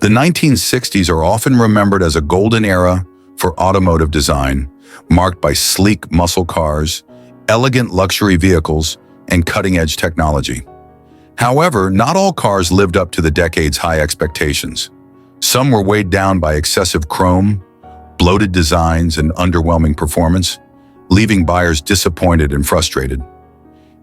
The 1960s are often remembered as a golden era for automotive design, marked by sleek muscle cars, elegant luxury vehicles, and cutting-edge technology. However, not all cars lived up to the decade's high expectations. Some were weighed down by excessive chrome, bloated designs, and underwhelming performance, leaving buyers disappointed and frustrated.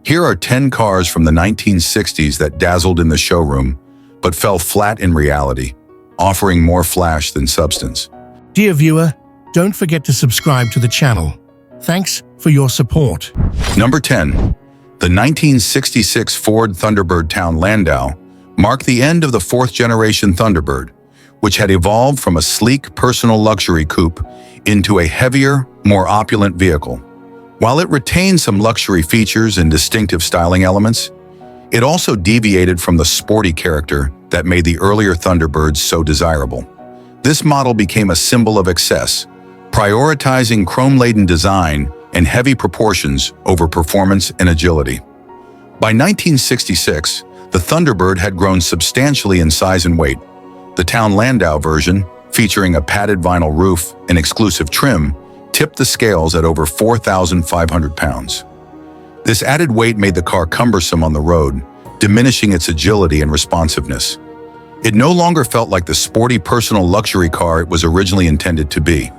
Here are 10 cars from the 1960s that dazzled in the showroom, but fell flat in reality, offering more flash than substance. Dear viewer, don't forget to subscribe to the channel. Thanks for your support. Number 10. The 1966 Ford Thunderbird Town Landau marked the end of the fourth-generation Thunderbird, which had evolved from a sleek personal luxury coupe into a heavier, more opulent vehicle. While it retained some luxury features and distinctive styling elements, it also deviated from the sporty character that made the earlier Thunderbirds so desirable. This model became a symbol of excess, prioritizing chrome-laden design and heavy proportions over performance and agility. By 1966, the Thunderbird had grown substantially in size and weight. The Town Landau version, featuring a padded vinyl roof and exclusive trim, tipped the scales at over 4,500 pounds. This added weight made the car cumbersome on the road, diminishing its agility and responsiveness. It no longer felt like the sporty personal luxury car it was originally intended to be.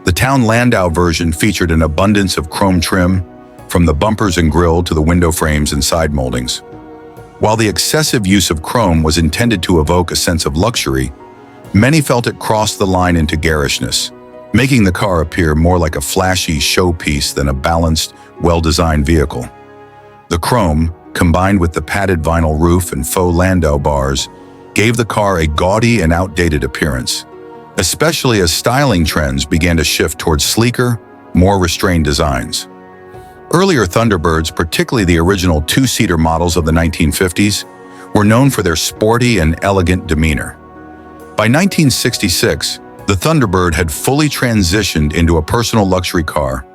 The Town Landau version featured an abundance of chrome trim, from the bumpers and grille to the window frames and side moldings. While the excessive use of chrome was intended to evoke a sense of luxury, many felt it crossed the line into garishness, making the car appear more like a flashy showpiece than a balanced, well-designed vehicle. The chrome, combined with the padded vinyl roof and faux Landau bars, gave the car a gaudy and outdated appearance, especially as styling trends began to shift towards sleeker, more restrained designs. Earlier Thunderbirds, particularly the original two-seater models of the 1950s, were known for their sporty and elegant demeanor. By 1966, the Thunderbird had fully transitioned into a personal luxury car,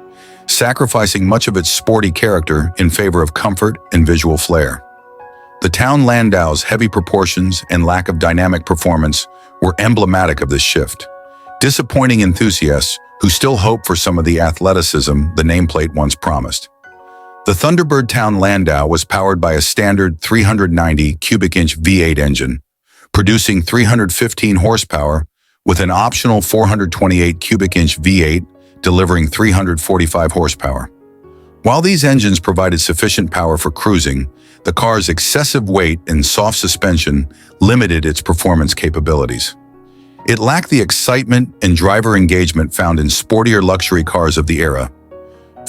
sacrificing much of its sporty character in favor of comfort and visual flair. The Town Landau's heavy proportions and lack of dynamic performance were emblematic of this shift, disappointing enthusiasts who still hope for some of the athleticism the nameplate once promised. The Thunderbird Town Landau was powered by a standard 390 cubic inch V8 engine, producing 315 horsepower with an optional 428 cubic inch V8 delivering 345 horsepower. While these engines provided sufficient power for cruising, the car's excessive weight and soft suspension limited its performance capabilities. It lacked the excitement and driver engagement found in sportier luxury cars of the era.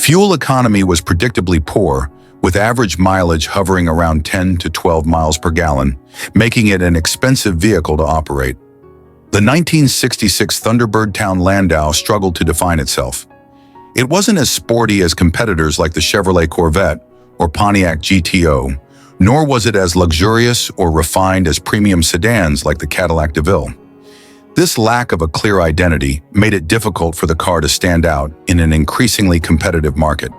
Fuel economy was predictably poor, with average mileage hovering around 10 to 12 miles per gallon, making it an expensive vehicle to operate. The 1966 Thunderbird Town Landau struggled to define itself. It wasn't as sporty as competitors like the Chevrolet Corvette or Pontiac GTO, nor was it as luxurious or refined as premium sedans like the Cadillac DeVille. This lack of a clear identity made it difficult for the car to stand out in an increasingly competitive market.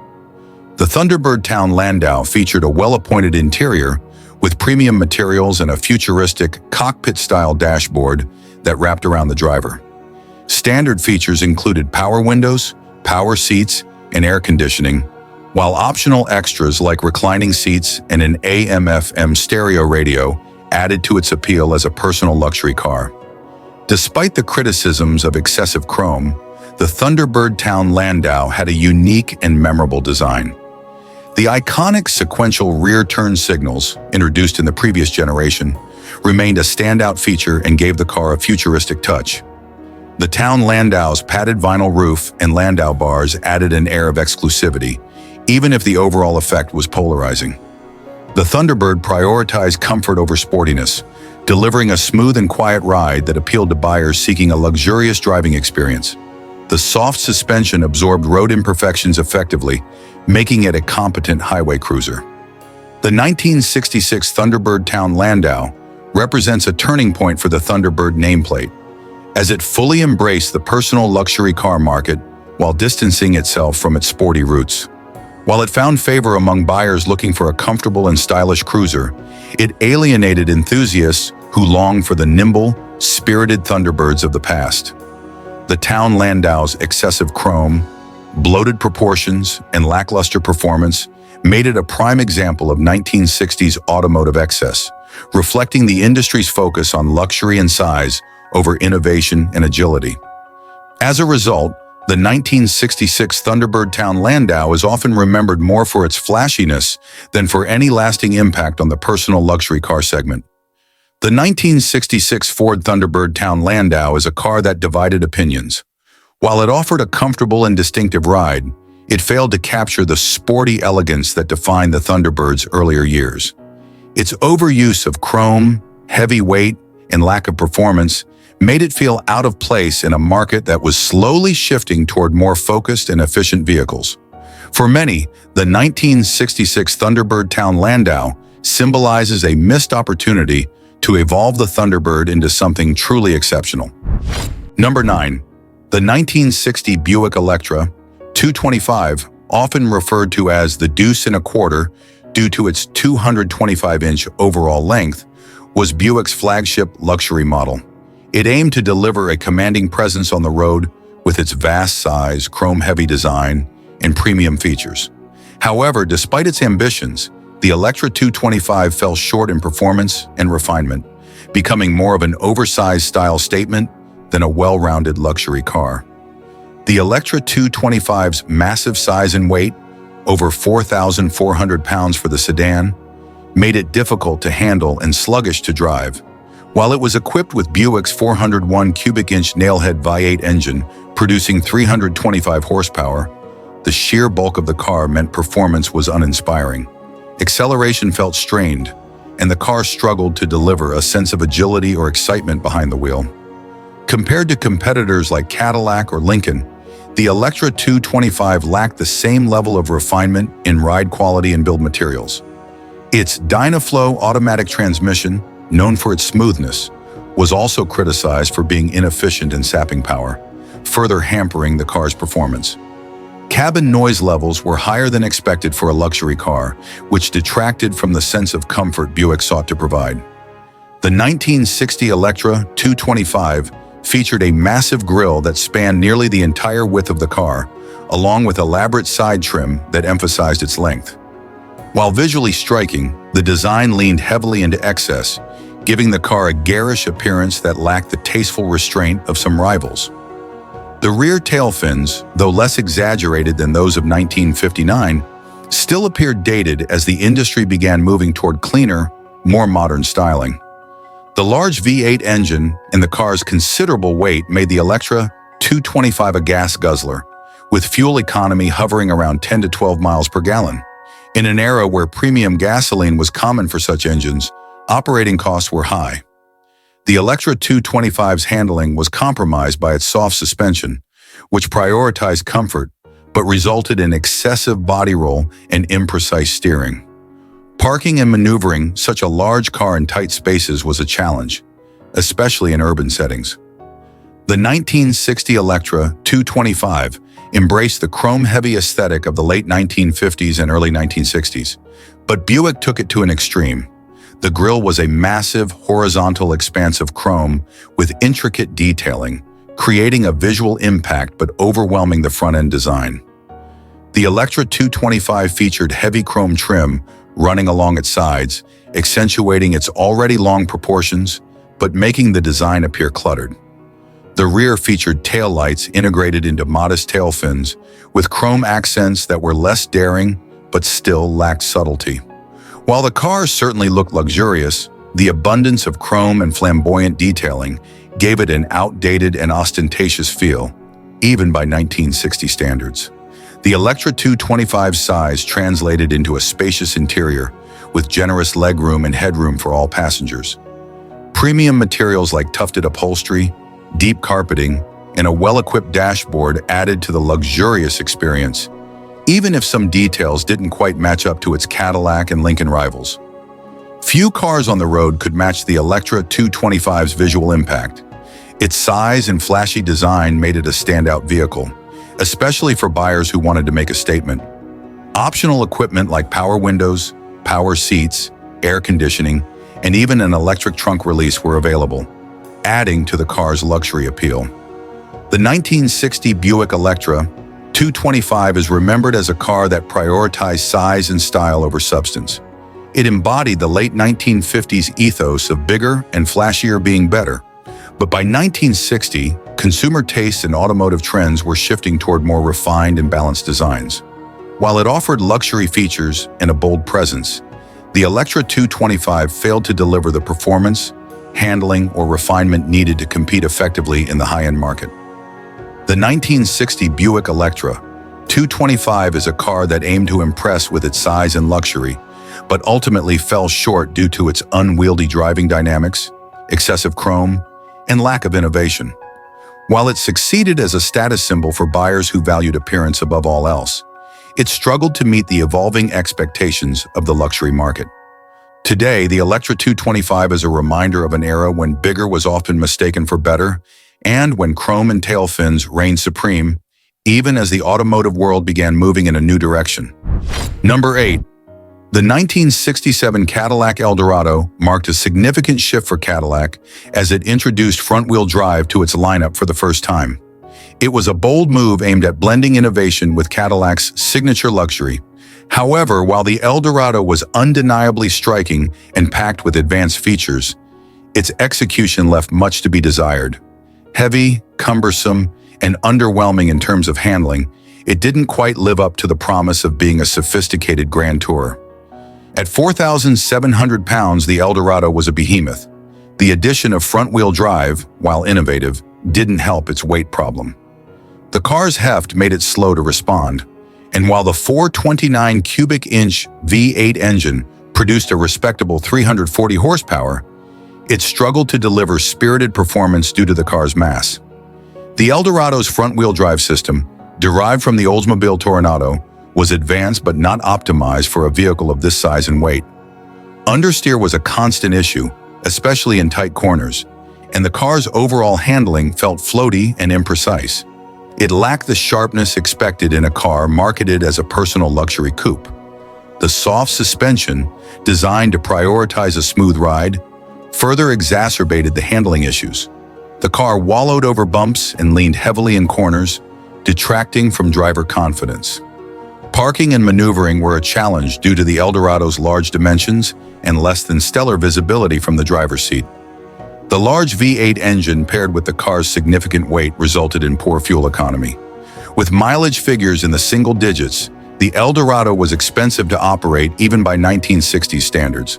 The Thunderbird Town Landau featured a well-appointed interior with premium materials and a futuristic cockpit-style dashboard that wrapped around the driver. Standard features included power windows, power seats, and air conditioning, while optional extras like reclining seats and an AM/FM stereo radio added to its appeal as a personal luxury car. Despite the criticisms of excessive chrome, the Thunderbird Town Landau had a unique and memorable design. The iconic sequential rear turn signals, introduced in the previous generation, remained a standout feature and gave the car a futuristic touch. The Town Landau's padded vinyl roof and Landau bars added an air of exclusivity, even if the overall effect was polarizing. The Thunderbird prioritized comfort over sportiness, delivering a smooth and quiet ride that appealed to buyers seeking a luxurious driving experience. The soft suspension absorbed road imperfections effectively, making it a competent highway cruiser. The 1966 Thunderbird Town Landau represents a turning point for the Thunderbird nameplate, as it fully embraced the personal luxury car market while distancing itself from its sporty roots. While it found favor among buyers looking for a comfortable and stylish cruiser, it alienated enthusiasts who longed for the nimble, spirited Thunderbirds of the past. The town Landau's excessive chrome, bloated proportions, and lackluster performance made it a prime example of 1960s automotive excess, reflecting the industry's focus on luxury and size over innovation and agility. As a result, the 1966 Thunderbird Town Landau is often remembered more for its flashiness than for any lasting impact on the personal luxury car segment. The 1966 Ford Thunderbird Town Landau is a car that divided opinions. While it offered a comfortable and distinctive ride, it failed to capture the sporty elegance that defined the Thunderbird's earlier years. Its overuse of chrome, heavy weight, and lack of performance made it feel out of place in a market that was slowly shifting toward more focused and efficient vehicles. For many, the 1966 Thunderbird Town Landau symbolizes a missed opportunity to evolve the Thunderbird into something truly exceptional. Number 9. The 1960 Buick Electra 225, often referred to as the Deuce and a Quarter due to its 225-inch overall length, was Buick's flagship luxury model. It aimed to deliver a commanding presence on the road with its vast size, chrome-heavy design, and premium features. However, despite its ambitions, the Electra 225 fell short in performance and refinement, becoming more of an oversized style statement than a well-rounded luxury car. The Electra 225's massive size and weight, over 4,400 pounds for the sedan, made it difficult to handle and sluggish to drive. While it was equipped with Buick's 401 cubic inch nailhead V8 engine, producing 325 horsepower, the sheer bulk of the car meant performance was uninspiring. Acceleration felt strained, and the car struggled to deliver a sense of agility or excitement behind the wheel. Compared to competitors like Cadillac or Lincoln, the Electra 225 lacked the same level of refinement in ride quality and build materials. Its Dynaflow automatic transmission, known for its smoothness, was also criticized for being inefficient in sapping power, further hampering the car's performance. Cabin noise levels were higher than expected for a luxury car, which detracted from the sense of comfort Buick sought to provide. The 1960 Electra 225 featured a massive grille that spanned nearly the entire width of the car, along with elaborate side trim that emphasized its length. While visually striking, the design leaned heavily into excess, giving the car a garish appearance that lacked the tasteful restraint of some rivals. The rear tail fins, though less exaggerated than those of 1959, still appeared dated as the industry began moving toward cleaner, more modern styling. The large V8 engine and the car's considerable weight made the Electra 225 a gas guzzler, with fuel economy hovering around 10 to 12 miles per gallon. In an era where premium gasoline was common for such engines, operating costs were high. The Electra 225's handling was compromised by its soft suspension, which prioritized comfort but resulted in excessive body roll and imprecise steering. Parking and maneuvering such a large car in tight spaces was a challenge, especially in urban settings. The 1960 Electra 225 embraced the chrome-heavy aesthetic of the late 1950s and early 1960s, but Buick took it to an extreme. The grille was a massive, horizontal expanse of chrome with intricate detailing, creating a visual impact but overwhelming the front-end design. The Electra 225 featured heavy chrome trim running along its sides, accentuating its already long proportions, but making the design appear cluttered. The rear featured taillights integrated into modest tail fins, with chrome accents that were less daring but still lacked subtlety. While the car certainly looked luxurious, the abundance of chrome and flamboyant detailing gave it an outdated and ostentatious feel, even by 1960 standards. The Electra 225's size translated into a spacious interior, with generous legroom and headroom for all passengers. Premium materials like tufted upholstery, deep carpeting, and a well-equipped dashboard added to the luxurious experience, even if some details didn't quite match up to its Cadillac and Lincoln rivals. Few cars on the road could match the Electra 225's visual impact. Its size and flashy design made it a standout vehicle, especially for buyers who wanted to make a statement. Optional equipment like power windows, power seats, air conditioning, and even an electric trunk release were available. adding to the car's luxury appeal. The 1960 Buick Electra 225 is remembered as a car that prioritized size and style over substance. It embodied the late 1950s ethos of bigger and flashier being better. But by 1960, consumer tastes and automotive trends were shifting toward more refined and balanced designs. While it offered luxury features and a bold presence, the Electra 225 failed to deliver the performance, handling, or refinement needed to compete effectively in the high-end market. The 1960 Buick Electra 225 is a car that aimed to impress with its size and luxury, but ultimately fell short due to its unwieldy driving dynamics, excessive chrome, and lack of innovation. While it succeeded as a status symbol for buyers who valued appearance above all else, it struggled to meet the evolving expectations of the luxury market. Today, the Electra 225 is a reminder of an era when bigger was often mistaken for better, and when chrome and tail fins reigned supreme, even as the automotive world began moving in a new direction. Number 8. The 1967 Cadillac El Dorado marked a significant shift for Cadillac as it introduced front-wheel drive to its lineup for the first time. It was a bold move aimed at blending innovation with Cadillac's signature luxury. However, while the El Dorado was undeniably striking and packed with advanced features, its execution left much to be desired. Heavy, cumbersome, and underwhelming in terms of handling, it didn't quite live up to the promise of being a sophisticated grand tourer. At 4,700 pounds, the El Dorado was a behemoth. The addition of front-wheel drive, while innovative, didn't help its weight problem. The car's heft made it slow to respond, and while the 429 cubic inch V8 engine produced a respectable 340 horsepower, it struggled to deliver spirited performance due to the car's mass. The El Dorado's front-wheel drive system, derived from the Oldsmobile Tornado, was advanced but not optimized for a vehicle of this size and weight. Understeer was a constant issue, especially in tight corners, and the car's overall handling felt floaty and imprecise. It lacked the sharpness expected in a car marketed as a personal luxury coupe. The soft suspension, designed to prioritize a smooth ride, further exacerbated the handling issues. The car wallowed over bumps and leaned heavily in corners, detracting from driver confidence. Parking and maneuvering were a challenge due to the El Dorado's large dimensions and less than stellar visibility from the driver's seat. The large V8 engine paired with the car's significant weight resulted in poor fuel economy. With mileage figures in the single digits, the El Dorado was expensive to operate even by 1960s standards.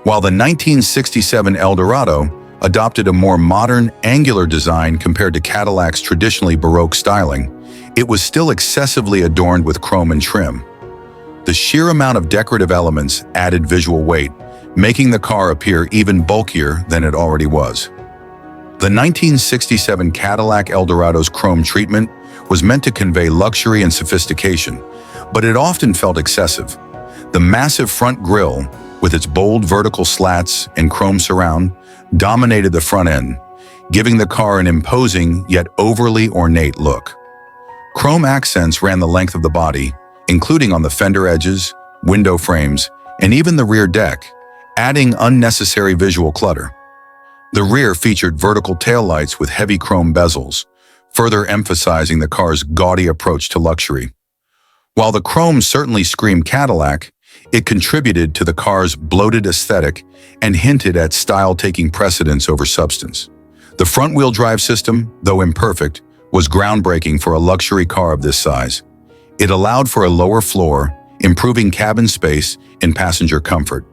While the 1967 El Dorado adopted a more modern, angular design compared to Cadillac's traditionally Baroque styling, it was still excessively adorned with chrome and trim. The sheer amount of decorative elements added visual weight, making the car appear even bulkier than it already was. The 1967 Cadillac El Dorado's chrome treatment was meant to convey luxury and sophistication, but it often felt excessive. The massive front grille, with its bold vertical slats and chrome surround, dominated the front end, giving the car an imposing yet overly ornate look. Chrome accents ran the length of the body, including on the fender edges, window frames, and even the rear deck, adding unnecessary visual clutter. The rear featured vertical taillights with heavy chrome bezels, further emphasizing the car's gaudy approach to luxury. While the chrome certainly screamed Cadillac, it contributed to the car's bloated aesthetic and hinted at style taking precedence over substance. The front-wheel drive system, though imperfect, was groundbreaking for a luxury car of this size. It allowed for a lower floor, improving cabin space and passenger comfort.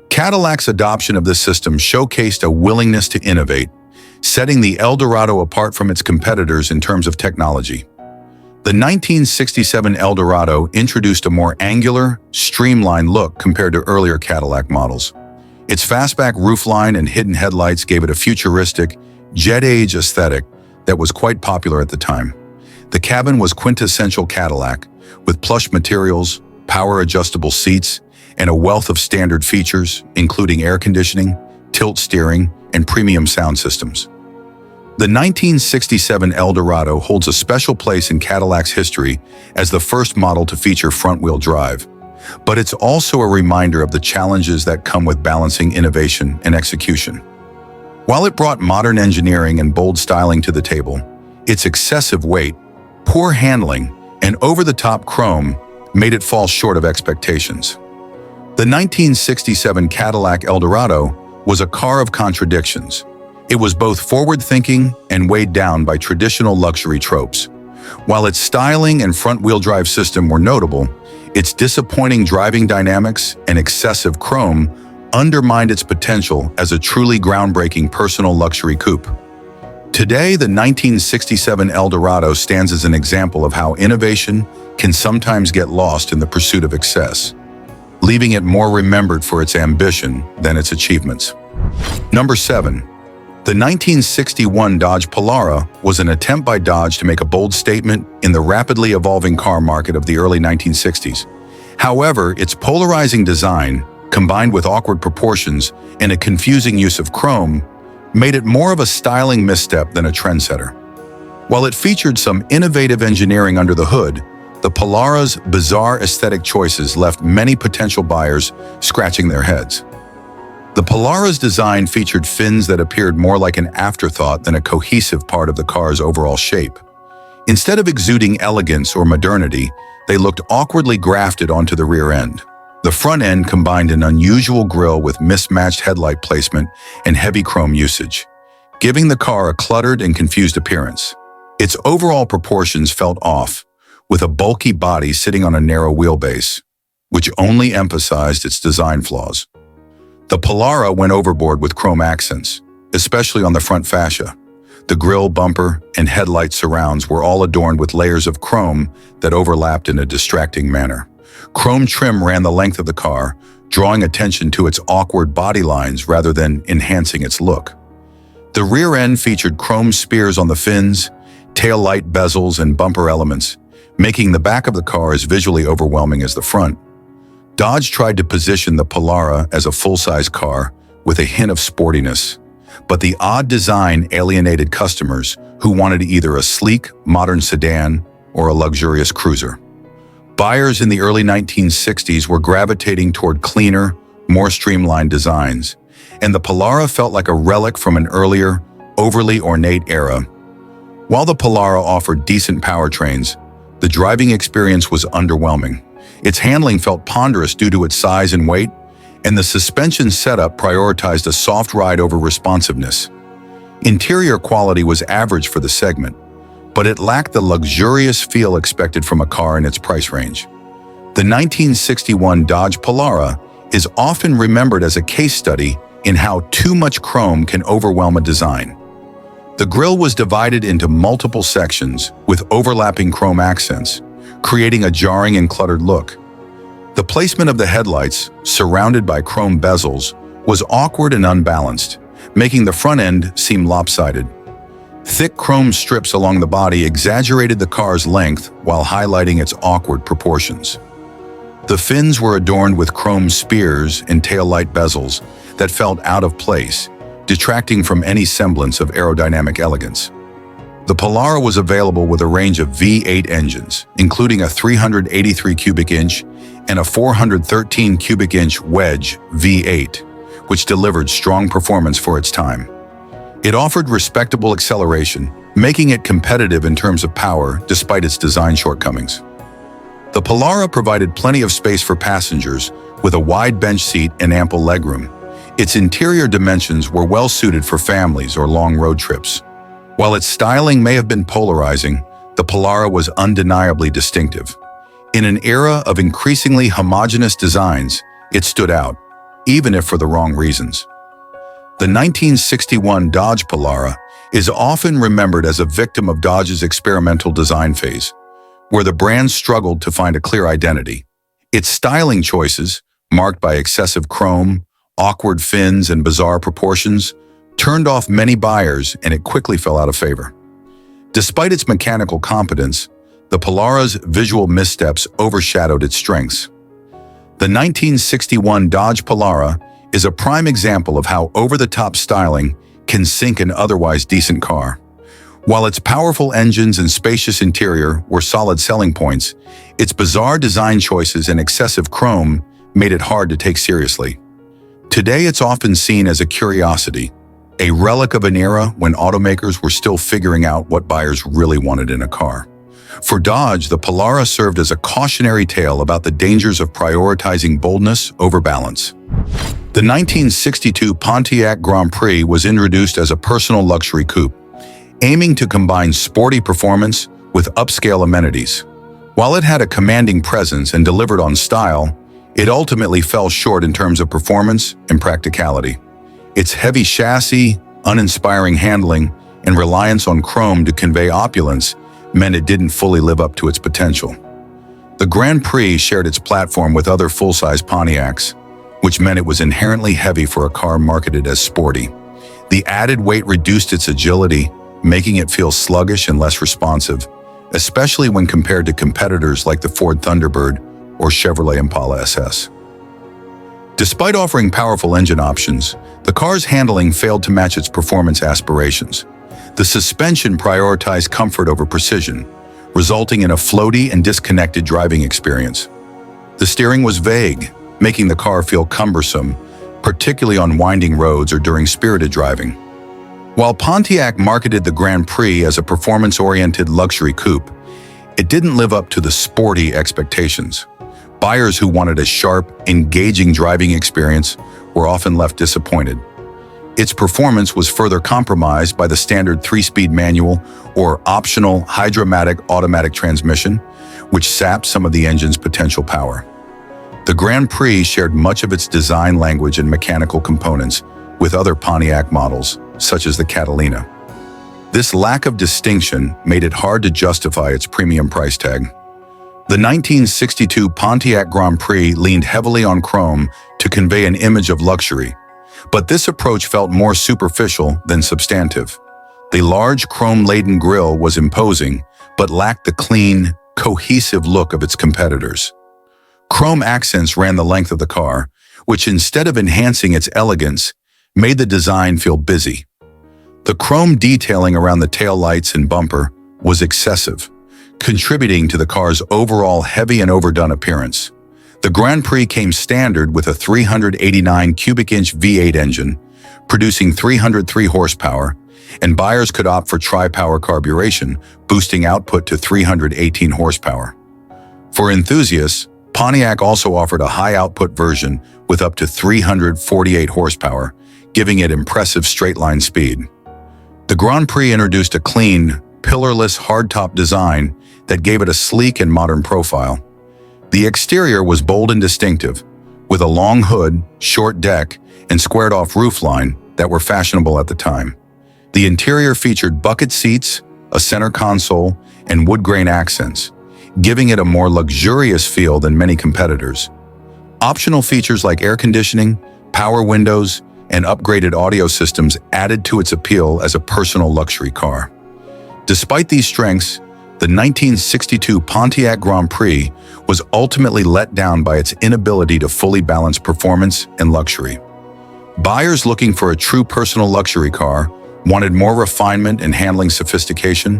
Cadillac's adoption of this system showcased a willingness to innovate, setting the El Dorado apart from its competitors in terms of technology. The 1967 El Dorado introduced a more angular, streamlined look compared to earlier Cadillac models. Its fastback roofline and hidden headlights gave it a futuristic, jet-age aesthetic that was quite popular at the time. The cabin was quintessential Cadillac, with plush materials, power-adjustable seats, and a wealth of standard features, including air conditioning, tilt steering, and premium sound systems. The 1967 El Dorado holds a special place in Cadillac's history as the first model to feature front-wheel drive, but it's also a reminder of the challenges that come with balancing innovation and execution. While it brought modern engineering and bold styling to the table, its excessive weight, poor handling, and over-the-top chrome made it fall short of expectations. The 1967 Cadillac El Dorado was a car of contradictions. It was both forward-thinking and weighed down by traditional luxury tropes. While its styling and front-wheel drive system were notable, its disappointing driving dynamics and excessive chrome undermined its potential as a truly groundbreaking personal luxury coupe. Today, the 1967 El Dorado stands as an example of how innovation can sometimes get lost in the pursuit of excess, leaving it more remembered for its ambition than its achievements. Number 7. The 1961 Dodge Polara was an attempt by Dodge to make a bold statement in the rapidly evolving car market of the early 1960s. However, its polarizing design, combined with awkward proportions and a confusing use of chrome, made it more of a styling misstep than a trendsetter. While it featured some innovative engineering under the hood, the Polara's bizarre aesthetic choices left many potential buyers scratching their heads. The Polara's design featured fins that appeared more like an afterthought than a cohesive part of the car's overall shape. Instead of exuding elegance or modernity, they looked awkwardly grafted onto the rear end. The front end combined an unusual grille with mismatched headlight placement and heavy chrome usage, giving the car a cluttered and confused appearance. Its overall proportions felt off, with a bulky body sitting on a narrow wheelbase, which only emphasized its design flaws. The Polara went overboard with chrome accents, especially on the front fascia. The grille, bumper, and headlight surrounds were all adorned with layers of chrome that overlapped in a distracting manner. Chrome trim ran the length of the car, drawing attention to its awkward body lines rather than enhancing its look. The rear end featured chrome spears on the fins, tail light bezels, and bumper elements, making the back of the car as visually overwhelming as the front. Dodge tried to position the Polara as a full-size car with a hint of sportiness, but the odd design alienated customers who wanted either a sleek, modern sedan or a luxurious cruiser. Buyers in the early 1960s were gravitating toward cleaner, more streamlined designs, and the Polara felt like a relic from an earlier, overly ornate era. While the Polara offered decent powertrains, the driving experience was underwhelming. Its handling felt ponderous due to its size and weight, and the suspension setup prioritized a soft ride over responsiveness. Interior quality was average for the segment, but it lacked the luxurious feel expected from a car in its price range. The 1961 Dodge Polara is often remembered as a case study in how too much chrome can overwhelm a design. The grille was divided into multiple sections with overlapping chrome accents, creating a jarring and cluttered look. The placement of the headlights, surrounded by chrome bezels, was awkward and unbalanced, making the front end seem lopsided. Thick chrome strips along the body exaggerated the car's length while highlighting its awkward proportions. The fins were adorned with chrome spears and taillight bezels that felt out of place, detracting from any semblance of aerodynamic elegance. The Polara was available with a range of V8 engines, including a 383 cubic inch and a 413 cubic inch wedge V8, which delivered strong performance for its time. It offered respectable acceleration, making it competitive in terms of power despite its design shortcomings. The Polara provided plenty of space for passengers with a wide bench seat and ample legroom. Its interior dimensions were well suited for families or long road trips. While its styling may have been polarizing, the Polara was undeniably distinctive. In an era of increasingly homogeneous designs, it stood out, even if for the wrong reasons. The 1961 Dodge Polara is often remembered as a victim of Dodge's experimental design phase, where the brand struggled to find a clear identity. Its styling choices, marked by excessive chrome, awkward fins, and bizarre proportions, turned off many buyers, and it quickly fell out of favor. Despite its mechanical competence, the Polara's visual missteps overshadowed its strengths. The 1961 Dodge Polara is a prime example of how over-the-top styling can sink an otherwise decent car. While its powerful engines and spacious interior were solid selling points, its bizarre design choices and excessive chrome made it hard to take seriously. Today, it's often seen as a curiosity, a relic of an era when automakers were still figuring out what buyers really wanted in a car. For Dodge, the Polara served as a cautionary tale about the dangers of prioritizing boldness over balance. The 1962 Pontiac Grand Prix was introduced as a personal luxury coupe, aiming to combine sporty performance with upscale amenities. While it had a commanding presence and delivered on style, it ultimately fell short in terms of performance and practicality. Its heavy chassis, uninspiring handling, and reliance on chrome to convey opulence meant it didn't fully live up to its potential. The Grand Prix shared its platform with other full-size Pontiacs, which meant it was inherently heavy for a car marketed as sporty. The added weight reduced its agility, making it feel sluggish and less responsive, especially when compared to competitors like the Ford Thunderbird or Chevrolet Impala SS. Despite offering powerful engine options, the car's handling failed to match its performance aspirations. The suspension prioritized comfort over precision, resulting in a floaty and disconnected driving experience. The steering was vague, making the car feel cumbersome, particularly on winding roads or during spirited driving. While Pontiac marketed the Grand Prix as a performance-oriented luxury coupe, it didn't live up to the sporty expectations. Buyers who wanted a sharp, engaging driving experience were often left disappointed. Its performance was further compromised by the standard 3-speed manual or optional hydromatic automatic transmission, which sapped some of the engine's potential power. The Grand Prix shared much of its design language and mechanical components with other Pontiac models, such as the Catalina. This lack of distinction made it hard to justify its premium price tag. The 1962 Pontiac Grand Prix leaned heavily on chrome to convey an image of luxury, but this approach felt more superficial than substantive. The large chrome-laden grille was imposing, but lacked the clean, cohesive look of its competitors. Chrome accents ran the length of the car, which instead of enhancing its elegance, made the design feel busy. The chrome detailing around the taillights and bumper was excessive, contributing to the car's overall heavy and overdone appearance. The Grand Prix came standard with a 389 cubic inch V8 engine, producing 303 horsepower, and buyers could opt for tri-power carburation, boosting output to 318 horsepower. For enthusiasts, Pontiac also offered a high-output version with up to 348 horsepower, giving it impressive straight-line speed. The Grand Prix introduced a clean, pillarless hardtop design that gave it a sleek and modern profile. The exterior was bold and distinctive, with a long hood, short deck, and squared-off roofline that were fashionable at the time. The interior featured bucket seats, a center console, and wood grain accents, giving it a more luxurious feel than many competitors. Optional features like air conditioning, power windows, and upgraded audio systems added to its appeal as a personal luxury car. Despite these strengths, the 1962 Pontiac Grand Prix was ultimately let down by its inability to fully balance performance and luxury. Buyers looking for a true personal luxury car wanted more refinement and handling sophistication,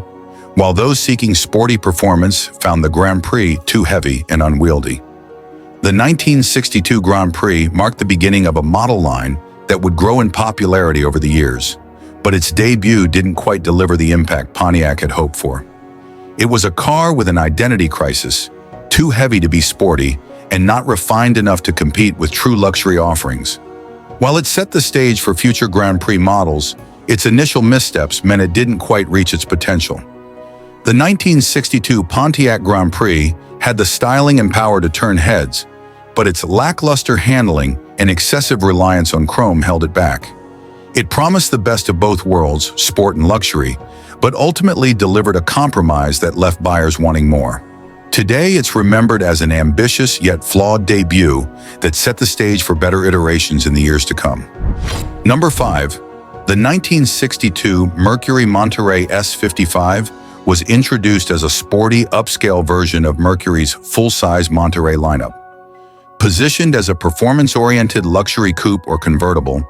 while those seeking sporty performance found the Grand Prix too heavy and unwieldy. The 1962 Grand Prix marked the beginning of a model line that would grow in popularity over the years, but its debut didn't quite deliver the impact Pontiac had hoped for. It was a car with an identity crisis, too heavy to be sporty and not refined enough to compete with true luxury offerings. While it set the stage for future Grand Prix models, its initial missteps meant it didn't quite reach its potential. The 1962 Pontiac Grand Prix had the styling and power to turn heads, but its lackluster handling and excessive reliance on chrome held it back. It promised the best of both worlds, sport and luxury, but ultimately delivered a compromise that left buyers wanting more. Today, it's remembered as an ambitious yet flawed debut that set the stage for better iterations in the years to come. Number 5. The 1962 Mercury Monterey S55 was introduced as a sporty, upscale version of Mercury's full-size Monterey lineup. Positioned as a performance-oriented luxury coupe or convertible,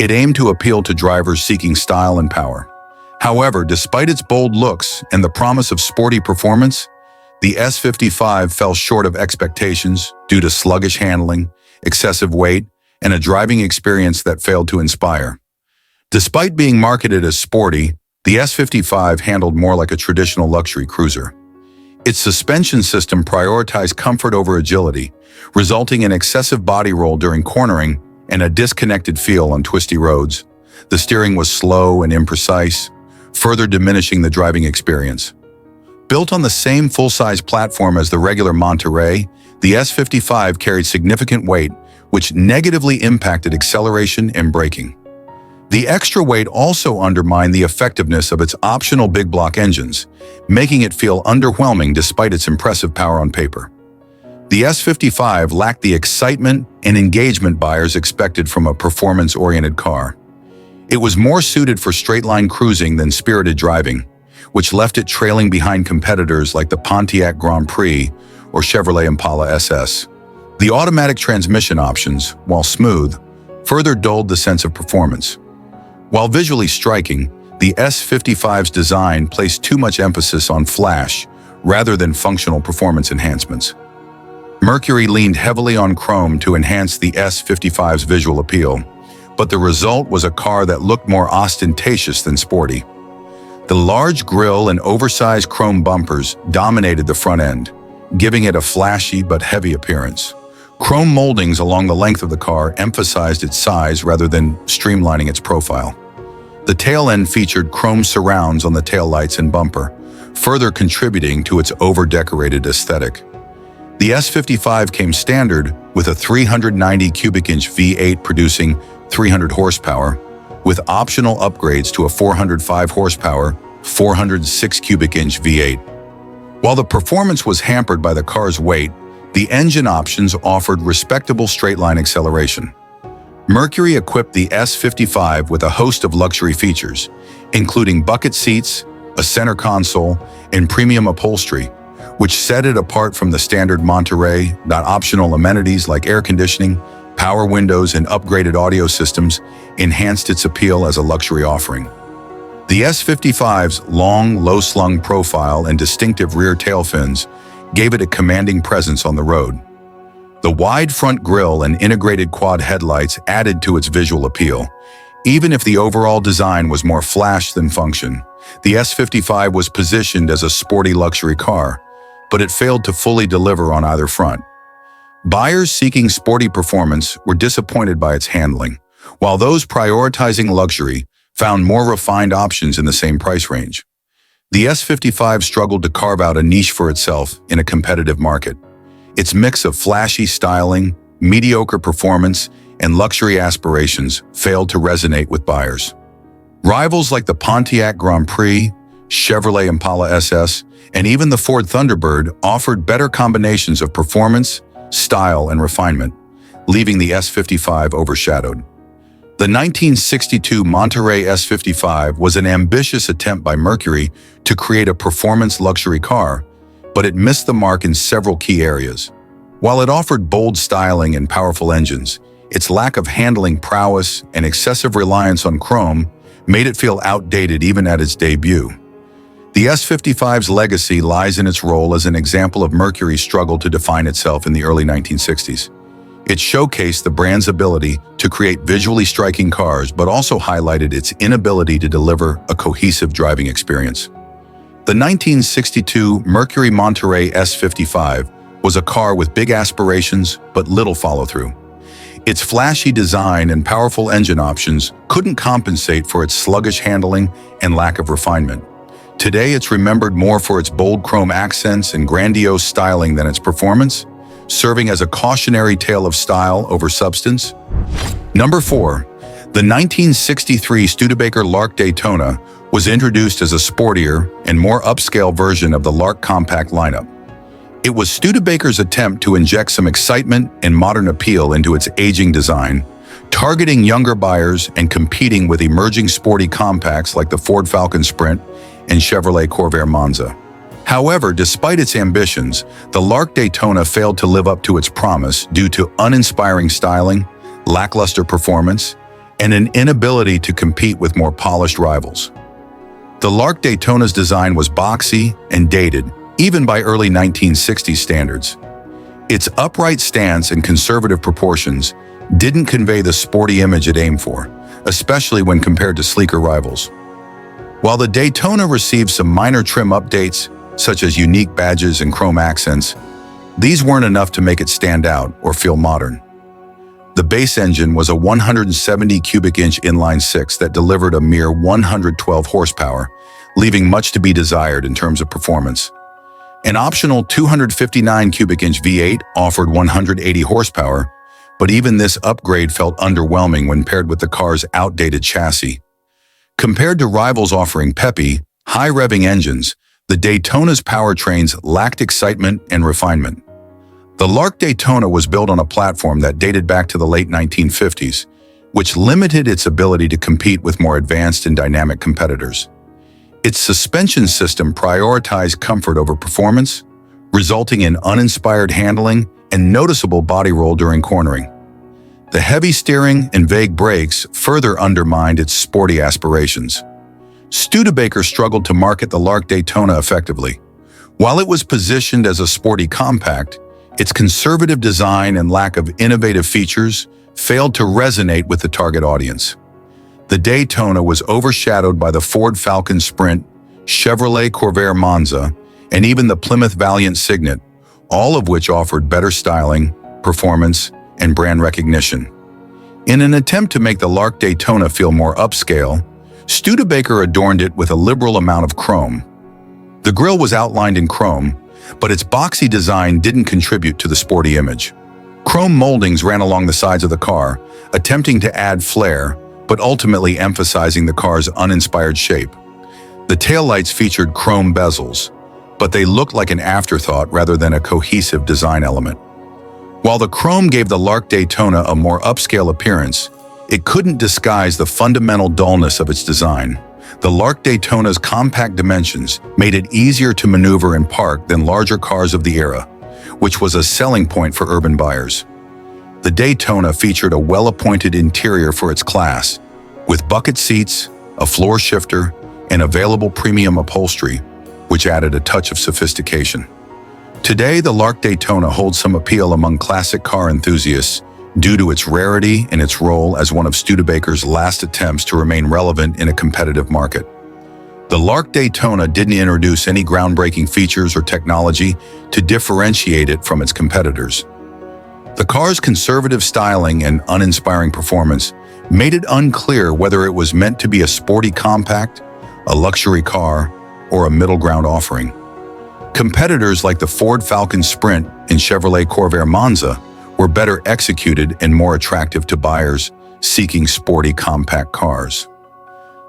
it aimed to appeal to drivers seeking style and power. However, despite its bold looks and the promise of sporty performance, the S55 fell short of expectations due to sluggish handling, excessive weight, and a driving experience that failed to inspire. Despite being marketed as sporty, the S55 handled more like a traditional luxury cruiser. Its suspension system prioritized comfort over agility, resulting in excessive body roll during cornering and a disconnected feel on twisty roads. The steering was slow and imprecise, further diminishing the driving experience. Built on the same full-size platform as the regular Monterey, the S55 carried significant weight, which negatively impacted acceleration and braking. The extra weight also undermined the effectiveness of its optional big block engines, making it feel underwhelming despite its impressive power on paper. The S55 lacked the excitement and engagement buyers expected from a performance-oriented car. It was more suited for straight-line cruising than spirited driving, which left it trailing behind competitors like the Pontiac Grand Prix or Chevrolet Impala SS. The automatic transmission options, while smooth, further dulled the sense of performance. While visually striking, the S55's design placed too much emphasis on flash rather than functional performance enhancements. Mercury leaned heavily on chrome to enhance the S55's visual appeal, but the result was a car that looked more ostentatious than sporty. The large grille and oversized chrome bumpers dominated the front end, giving it a flashy but heavy appearance. Chrome moldings along the length of the car emphasized its size rather than streamlining its profile. The tail end featured chrome surrounds on the taillights and bumper, further contributing to its over-decorated aesthetic. The S55 came standard with a 390 cubic inch V8 producing 300 horsepower, with optional upgrades to a 405 horsepower, 406 cubic inch V8. While the performance was hampered by the car's weight, the engine options offered respectable straight-line acceleration. Mercury equipped the S55 with a host of luxury features, including bucket seats, a center console, and premium upholstery, which set it apart from the standard Monterey. Optional amenities like air conditioning, power windows, and upgraded audio systems enhanced its appeal as a luxury offering. The S55's long, low-slung profile and distinctive rear tail fins gave it a commanding presence on the road. The wide front grille and integrated quad headlights added to its visual appeal. Even if the overall design was more flash than function, the S55 was positioned as a sporty luxury car, but it failed to fully deliver on either front. Buyers seeking sporty performance were disappointed by its handling, while those prioritizing luxury found more refined options in the same price range. The S55 struggled to carve out a niche for itself in a competitive market. Its mix of flashy styling, mediocre performance, and luxury aspirations failed to resonate with buyers. Rivals like the Pontiac Grand Prix, Chevrolet Impala SS, and even the Ford Thunderbird offered better combinations of performance, style, and refinement, leaving the S55 overshadowed. The 1962 Monterey S55 was an ambitious attempt by Mercury to create a performance luxury car, but it missed the mark in several key areas. While it offered bold styling and powerful engines, its lack of handling prowess and excessive reliance on chrome made it feel outdated even at its debut. The S55's legacy lies in its role as an example of Mercury's struggle to define itself in the early 1960s. It showcased the brand's ability to create visually striking cars, but also highlighted its inability to deliver a cohesive driving experience. The 1962 Mercury Monterey S55 was a car with big aspirations but little follow-through. Its flashy design and powerful engine options couldn't compensate for its sluggish handling and lack of refinement. Today, it's remembered more for its bold chrome accents and grandiose styling than its performance, serving as a cautionary tale of style over substance. Number 4. The 1963 Studebaker Lark Daytona was introduced as a sportier and more upscale version of the Lark compact lineup. It was Studebaker's attempt to inject some excitement and modern appeal into its aging design, targeting younger buyers and competing with emerging sporty compacts like the Ford Falcon Sprint and Chevrolet Corvair Monza. However, despite its ambitions, the Lark Daytona failed to live up to its promise due to uninspiring styling, lackluster performance, and an inability to compete with more polished rivals. The Lark Daytona's design was boxy and dated, even by early 1960s standards. Its upright stance and conservative proportions didn't convey the sporty image it aimed for, especially when compared to sleeker rivals. While the Daytona received some minor trim updates, such as unique badges and chrome accents, these weren't enough to make it stand out or feel modern. The base engine was a 170 cubic inch inline-six that delivered a mere 112 horsepower, leaving much to be desired in terms of performance. An optional 259 cubic inch V8 offered 180 horsepower, but even this upgrade felt underwhelming when paired with the car's outdated chassis. Compared to rivals offering peppy, high-revving engines, the Daytona's powertrains lacked excitement and refinement. The Lark Daytona was built on a platform that dated back to the late 1950s, which limited its ability to compete with more advanced and dynamic competitors. Its suspension system prioritized comfort over performance, resulting in uninspired handling and noticeable body roll during cornering. The heavy steering and vague brakes further undermined its sporty aspirations. Studebaker struggled to market the Lark Daytona effectively. While it was positioned as a sporty compact, its conservative design and lack of innovative features failed to resonate with the target audience. The Daytona was overshadowed by the Ford Falcon Sprint, Chevrolet Corvair Monza, and even the Plymouth Valiant Signet, all of which offered better styling, performance, and brand recognition. In an attempt to make the Lark Daytona feel more upscale, Studebaker adorned it with a liberal amount of chrome. The grille was outlined in chrome, but its boxy design didn't contribute to the sporty image. Chrome moldings ran along the sides of the car, attempting to add flair, but ultimately emphasizing the car's uninspired shape. The taillights featured chrome bezels, but they looked like an afterthought rather than a cohesive design element. While the chrome gave the Lark Daytona a more upscale appearance, it couldn't disguise the fundamental dullness of its design. The Lark Daytona's compact dimensions made it easier to maneuver and park than larger cars of the era, which was a selling point for urban buyers. The Daytona featured a well-appointed interior for its class, with bucket seats, a floor shifter, and available premium upholstery, which added a touch of sophistication. Today, the Lark Daytona holds some appeal among classic car enthusiasts due to its rarity and its role as one of Studebaker's last attempts to remain relevant in a competitive market. The Lark Daytona didn't introduce any groundbreaking features or technology to differentiate it from its competitors. The car's conservative styling and uninspiring performance made it unclear whether it was meant to be a sporty compact, a luxury car, or a middle ground offering. Competitors like the Ford Falcon Sprint and Chevrolet Corvair Monza were better executed and more attractive to buyers seeking sporty compact cars.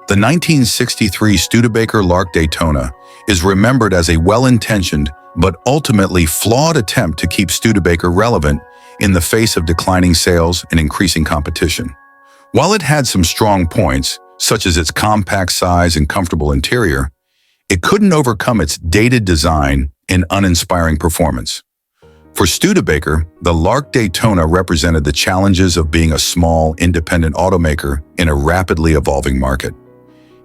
The 1963 Studebaker Lark Daytona is remembered as a well-intentioned but ultimately flawed attempt to keep Studebaker relevant in the face of declining sales and increasing competition. While it had some strong points, such as its compact size and comfortable interior, it couldn't overcome its dated design and uninspiring performance. For Studebaker, the Lark Daytona represented the challenges of being a small, independent automaker in a rapidly evolving market.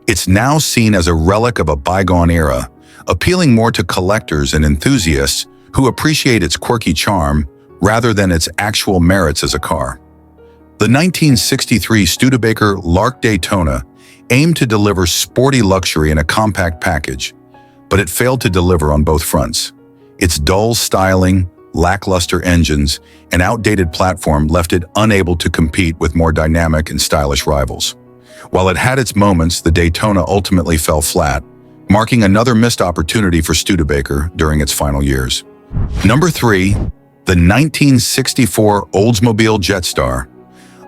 It's now seen as a relic of a bygone era, appealing more to collectors and enthusiasts who appreciate its quirky charm rather than its actual merits as a car. The 1963 Studebaker Lark Daytona aimed to deliver sporty luxury in a compact package, but it failed to deliver on both fronts. Its dull styling, lackluster engines, and outdated platform left it unable to compete with more dynamic and stylish rivals. While it had its moments, the Daytona ultimately fell flat, marking another missed opportunity for Studebaker during its final years. Number 3, the 1964 Oldsmobile Jet Star.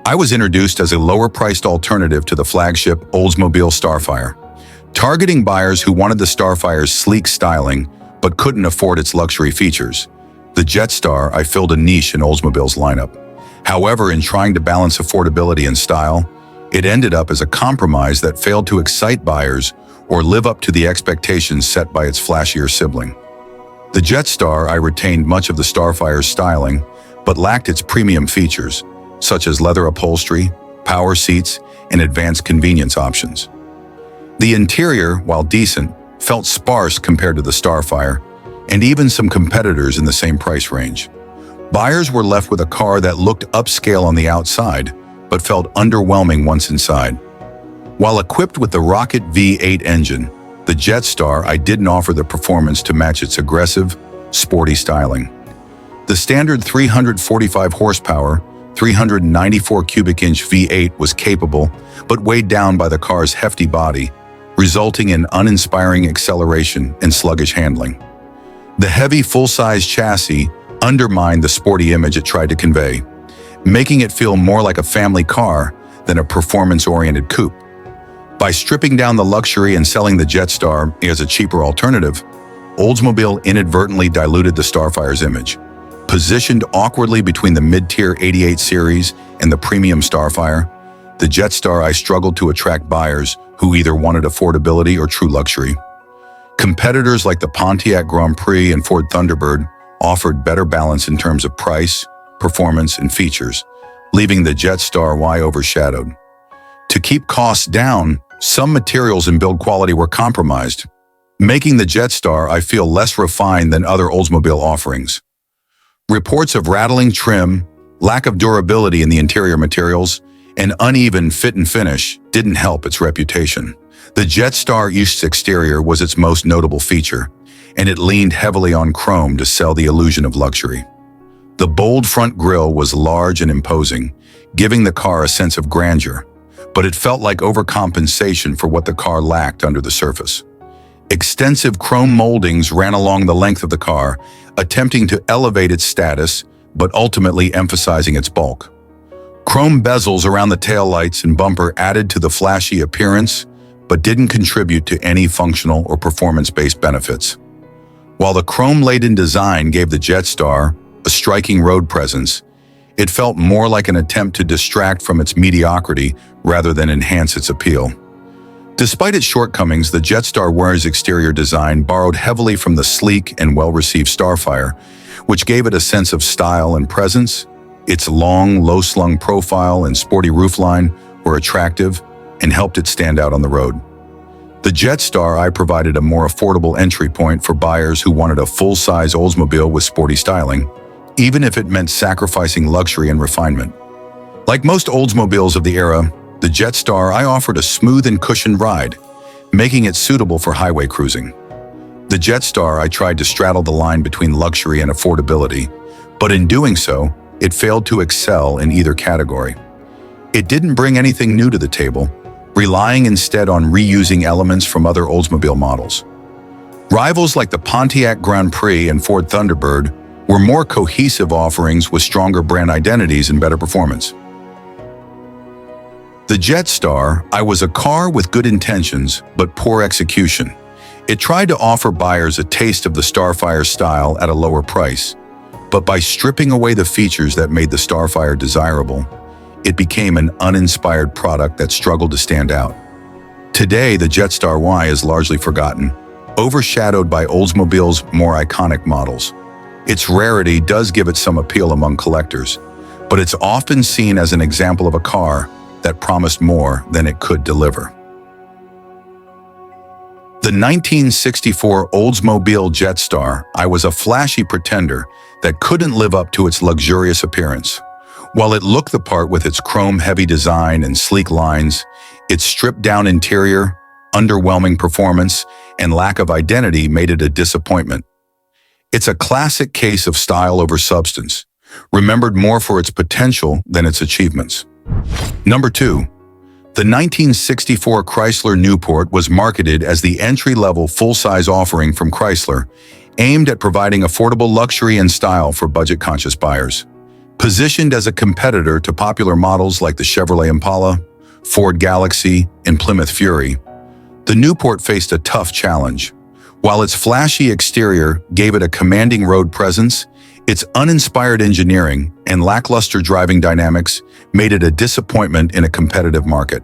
I was introduced as a lower-priced alternative to the flagship Oldsmobile Starfire, targeting buyers who wanted the Starfire's sleek styling but couldn't afford its luxury features. The Jet Star, I filled a niche in Oldsmobile's lineup. However, in trying to balance affordability and style, it ended up as a compromise that failed to excite buyers or live up to the expectations set by its flashier sibling. The Jet Star, I retained much of the Starfire's styling, but lacked its premium features, such as leather upholstery, power seats, and advanced convenience options. The interior, while decent, felt sparse compared to the Starfire, and even some competitors in the same price range. Buyers were left with a car that looked upscale on the outside, but felt underwhelming once inside. While equipped with the rocket V8 engine, the Jet Star I didn't offer the performance to match its aggressive, sporty styling. The standard 345 horsepower, 394 cubic inch V8 was capable, but weighed down by the car's hefty body, resulting in uninspiring acceleration and sluggish handling. The heavy full-size chassis undermined the sporty image it tried to convey, making it feel more like a family car than a performance-oriented coupe. By stripping down the luxury and selling the Jet Star as a cheaper alternative, Oldsmobile inadvertently diluted the Starfire's image. Positioned awkwardly between the mid-tier 88 series and the premium Starfire, the Jet Star I struggled to attract buyers who either wanted affordability or true luxury. Competitors like the Pontiac Grand Prix and Ford Thunderbird offered better balance in terms of price, performance, and features, leaving the Jet Star Y overshadowed. To keep costs down, some materials and build quality were compromised, making the Jet Star I feel less refined than other Oldsmobile offerings. Reports of rattling trim, lack of durability in the interior materials, and uneven fit and finish didn't help its reputation. The Jet Star East's exterior was its most notable feature, and it leaned heavily on chrome to sell the illusion of luxury. The bold front grille was large and imposing, giving the car a sense of grandeur, but it felt like overcompensation for what the car lacked under the surface. Extensive chrome moldings ran along the length of the car, attempting to elevate its status, but ultimately emphasizing its bulk. Chrome bezels around the taillights and bumper added to the flashy appearance, but didn't contribute to any functional or performance-based benefits. While the chrome-laden design gave the Jet Star a striking road presence, it felt more like an attempt to distract from its mediocrity rather than enhance its appeal. Despite its shortcomings, the Jet Star Y's exterior design borrowed heavily from the sleek and well-received Starfire, which gave it a sense of style and presence. Its long, low-slung profile and sporty roofline were attractive and helped it stand out on the road. The Jet Star I provided a more affordable entry point for buyers who wanted a full-size Oldsmobile with sporty styling, even if it meant sacrificing luxury and refinement. Like most Oldsmobiles of the era, the Jet Star I offered a smooth and cushioned ride, making it suitable for highway cruising. The Jet Star I tried to straddle the line between luxury and affordability, but in doing so, it failed to excel in either category. It didn't bring anything new to the table, relying instead on reusing elements from other Oldsmobile models. Rivals like the Pontiac Grand Prix and Ford Thunderbird were more cohesive offerings with stronger brand identities and better performance. The Jet Star I was a car with good intentions but poor execution. It tried to offer buyers a taste of the Starfire style at a lower price, but by stripping away the features that made the Starfire desirable, it became an uninspired product that struggled to stand out. Today, the Jet Star Y is largely forgotten, overshadowed by Oldsmobile's more iconic models. Its rarity does give it some appeal among collectors, but it's often seen as an example of a car that promised more than it could deliver. The 1964 Oldsmobile Jet Star I was a flashy pretender that couldn't live up to its luxurious appearance. While it looked the part with its chrome-heavy design and sleek lines, its stripped-down interior, underwhelming performance, and lack of identity made it a disappointment. It's a classic case of style over substance, remembered more for its potential than its achievements. Number 2. The 1964 Chrysler Newport was marketed as the entry-level full-size offering from Chrysler, aimed at providing affordable luxury and style for budget-conscious buyers. Positioned as a competitor to popular models like the Chevrolet Impala, Ford Galaxy, and Plymouth Fury, the Newport faced a tough challenge. While its flashy exterior gave it a commanding road presence, its uninspired engineering and lackluster driving dynamics made it a disappointment in a competitive market.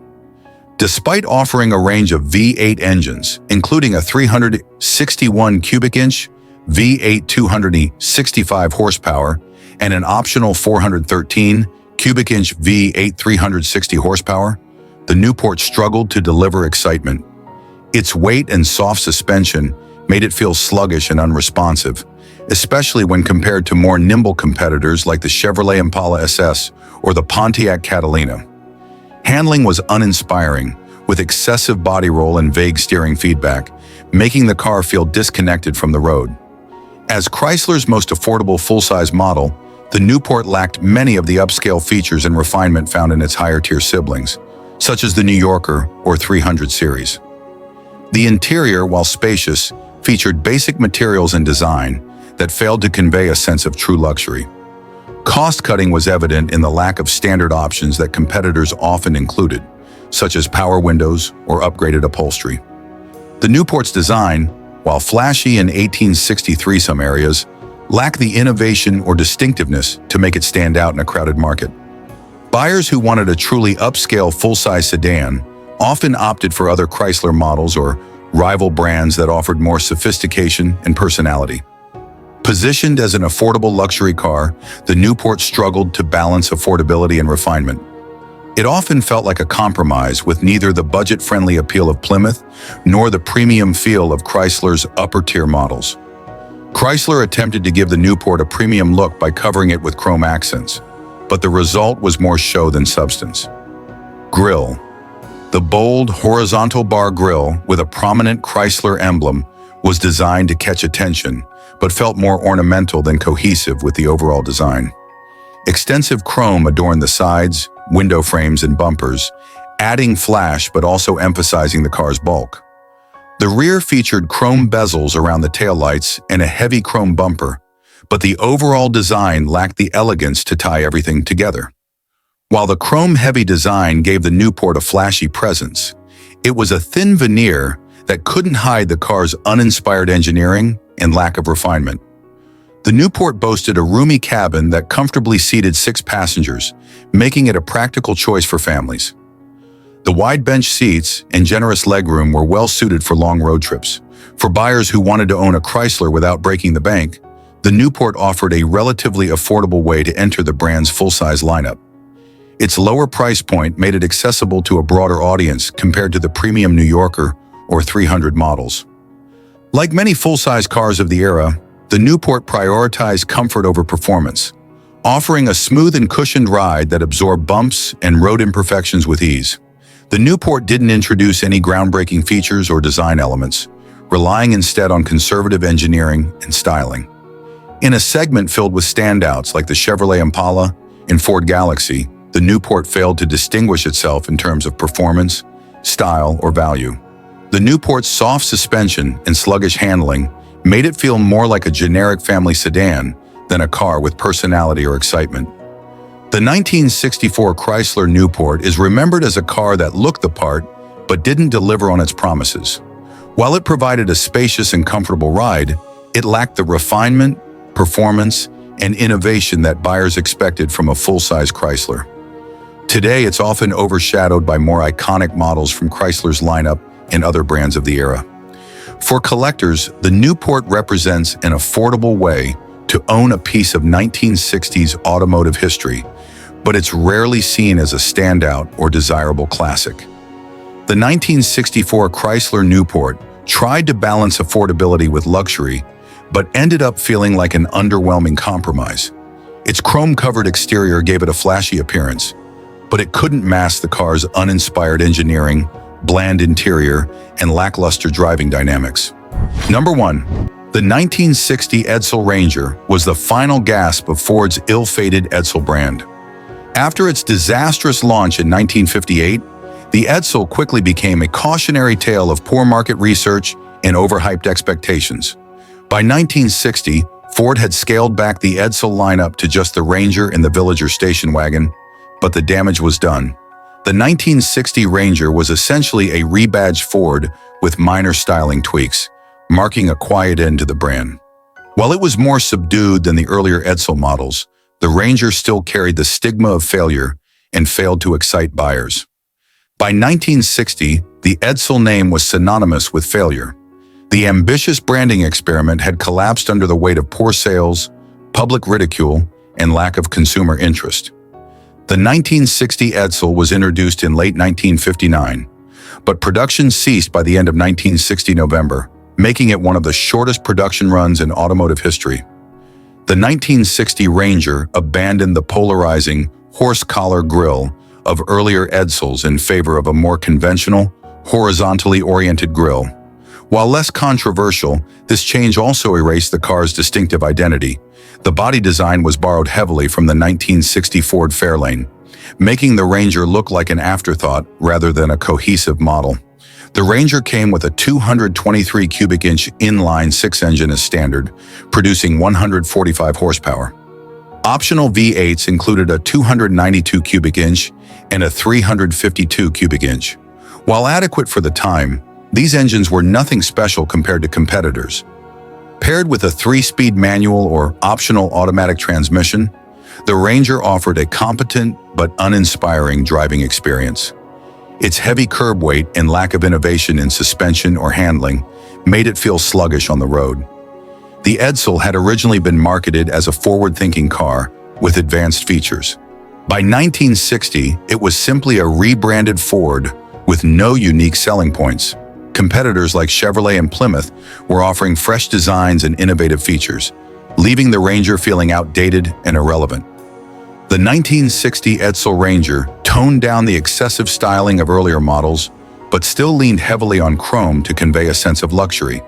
Despite offering a range of V8 engines, including a 361 cubic inch V8 265 horsepower and an optional 413 cubic inch V8 360 horsepower, the Newport struggled to deliver excitement. Its weight and soft suspension made it feel sluggish and unresponsive, especially when compared to more nimble competitors like the Chevrolet Impala SS or the Pontiac Catalina. Handling was uninspiring, with excessive body roll and vague steering feedback, making the car feel disconnected from the road. As Chrysler's most affordable full-size model, the Newport lacked many of the upscale features and refinement found in its higher-tier siblings, such as the New Yorker or 300 series. The interior, while spacious, featured basic materials and design that failed to convey a sense of true luxury. Cost-cutting was evident in the lack of standard options that competitors often included, such as power windows or upgraded upholstery. The Newport's design, while flashy in 1863 some areas, lacked the innovation or distinctiveness to make it stand out in a crowded market. Buyers who wanted a truly upscale full-size sedan often opted for other Chrysler models or rival brands that offered more sophistication and personality. Positioned as an affordable luxury car, the Newport struggled to balance affordability and refinement. It often felt like a compromise, with neither the budget-friendly appeal of Plymouth nor the premium feel of Chrysler's upper-tier models. Chrysler attempted to give the Newport a premium look by covering it with chrome accents, but the result was more show than substance. Grille. The bold, horizontal bar grille with a prominent Chrysler emblem was designed to catch attention, but felt more ornamental than cohesive with the overall design. Extensive chrome adorned the sides, window frames, and bumpers, adding flash but also emphasizing the car's bulk. The rear featured chrome bezels around the taillights and a heavy chrome bumper, but the overall design lacked the elegance to tie everything together. While the chrome-heavy design gave the Newport a flashy presence, it was a thin veneer that couldn't hide the car's uninspired engineering and lack of refinement. The Newport boasted a roomy cabin that comfortably seated 6 passengers, making it a practical choice for families. The wide bench seats and generous legroom were well suited for long road trips. For buyers who wanted to own a Chrysler without breaking the bank, the Newport offered a relatively affordable way to enter the brand's full-size lineup. Its lower price point made it accessible to a broader audience compared to the premium New Yorker or 300 models. Like many full-size cars of the era, the Newport prioritized comfort over performance, offering a smooth and cushioned ride that absorbed bumps and road imperfections with ease. The Newport didn't introduce any groundbreaking features or design elements, relying instead on conservative engineering and styling. In a segment filled with standouts like the Chevrolet Impala and Ford Galaxy, the Newport failed to distinguish itself in terms of performance, style, or value. The Newport's soft suspension and sluggish handling made it feel more like a generic family sedan than a car with personality or excitement. The 1964 Chrysler Newport is remembered as a car that looked the part but didn't deliver on its promises. While it provided a spacious and comfortable ride, it lacked the refinement, performance, and innovation that buyers expected from a full-size Chrysler. Today, it's often overshadowed by more iconic models from Chrysler's lineup and other brands of the era. For collectors, the Newport represents an affordable way to own a piece of 1960s automotive history, but it's rarely seen as a standout or desirable classic. The 1964 Chrysler Newport tried to balance affordability with luxury, but ended up feeling like an underwhelming compromise. Its chrome-covered exterior gave it a flashy appearance, but it couldn't mask the car's uninspired engineering, bland interior, and lackluster driving dynamics. Number 1. The 1960 Edsel Ranger was the final gasp of Ford's ill-fated Edsel brand. After its disastrous launch in 1958, the Edsel quickly became a cautionary tale of poor market research and overhyped expectations. By 1960, Ford had scaled back the Edsel lineup to just the Ranger and the Villager station wagon, but the damage was done. The 1960 Ranger was essentially a rebadged Ford with minor styling tweaks, marking a quiet end to the brand. While it was more subdued than the earlier Edsel models, the Ranger still carried the stigma of failure and failed to excite buyers. By 1960, the Edsel name was synonymous with failure. The ambitious branding experiment had collapsed under the weight of poor sales, public ridicule, and lack of consumer interest. The 1960 Edsel was introduced in late 1959, but production ceased by the end of 1960 November, making it one of the shortest production runs in automotive history. The 1960 Ranger abandoned the polarizing horse collar grille of earlier Edsels in favor of a more conventional, horizontally oriented grille. While less controversial, this change also erased the car's distinctive identity. The body design was borrowed heavily from the 1960 Ford Fairlane, making the Ranger look like an afterthought rather than a cohesive model. The Ranger came with a 223 cubic inch inline-six engine as standard, producing 145 horsepower. Optional V8s included a 292 cubic inch and a 352 cubic inch. While adequate for the time, these engines were nothing special compared to competitors. Paired with a 3-speed manual or optional automatic transmission, the Ranger offered a competent but uninspiring driving experience. Its heavy curb weight and lack of innovation in suspension or handling made it feel sluggish on the road. The Edsel had originally been marketed as a forward-thinking car with advanced features. By 1960, it was simply a rebranded Ford with no unique selling points. Competitors like Chevrolet and Plymouth were offering fresh designs and innovative features, leaving the Ranger feeling outdated and irrelevant. The 1960 Edsel Ranger toned down the excessive styling of earlier models, but still leaned heavily on chrome to convey a sense of luxury.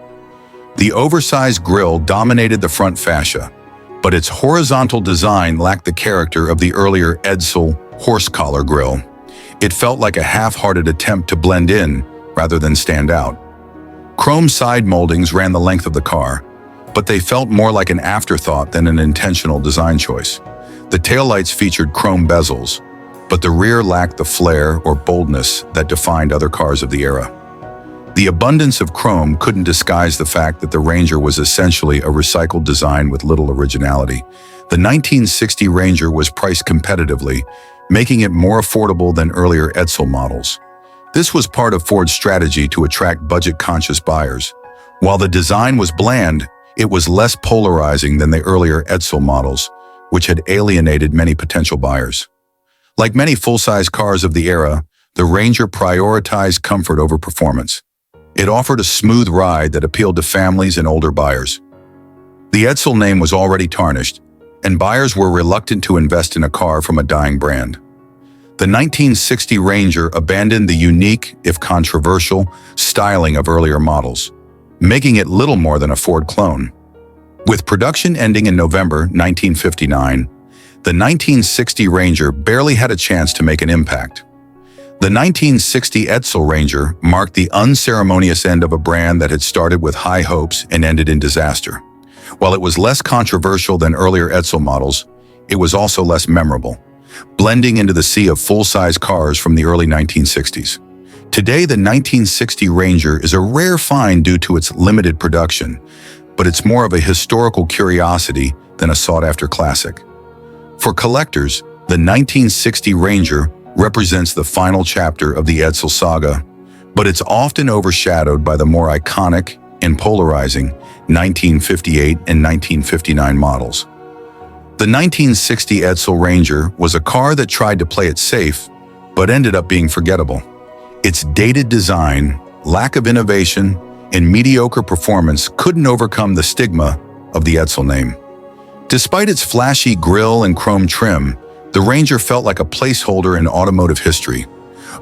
The oversized grille dominated the front fascia, but its horizontal design lacked the character of the earlier Edsel horse-collar grille. It felt like a half-hearted attempt to blend in rather than stand out. Chrome side moldings ran the length of the car, but they felt more like an afterthought than an intentional design choice. The taillights featured chrome bezels, but the rear lacked the flair or boldness that defined other cars of the era. The abundance of chrome couldn't disguise the fact that the Ranger was essentially a recycled design with little originality. The 1960 Ranger was priced competitively, making it more affordable than earlier Edsel models. This was part of Ford's strategy to attract budget-conscious buyers. While the design was bland, it was less polarizing than the earlier Edsel models, which had alienated many potential buyers. Like many full-size cars of the era, the Ranger prioritized comfort over performance. It offered a smooth ride that appealed to families and older buyers. The Edsel name was already tarnished, and buyers were reluctant to invest in a car from a dying brand. The 1960 Ranger abandoned the unique, if controversial, styling of earlier models, making it little more than a Ford clone. With production ending in November 1959, the 1960 Ranger barely had a chance to make an impact. The 1960 Edsel Ranger marked the unceremonious end of a brand that had started with high hopes and ended in disaster. While it was less controversial than earlier Edsel models, it was also less memorable, blending into the sea of full-size cars from the early 1960s. Today, the 1960 Ranger is a rare find due to its limited production, but it's more of a historical curiosity than a sought-after classic. For collectors, the 1960 Ranger represents the final chapter of the Edsel saga, but it's often overshadowed by the more iconic and polarizing 1958 and 1959 models. The 1960 Edsel Ranger was a car that tried to play it safe, but ended up being forgettable. Its dated design, lack of innovation, and mediocre performance couldn't overcome the stigma of the Edsel name. Despite its flashy grille and chrome trim, the Ranger felt like a placeholder in automotive history,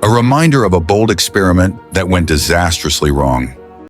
a reminder of a bold experiment that went disastrously wrong.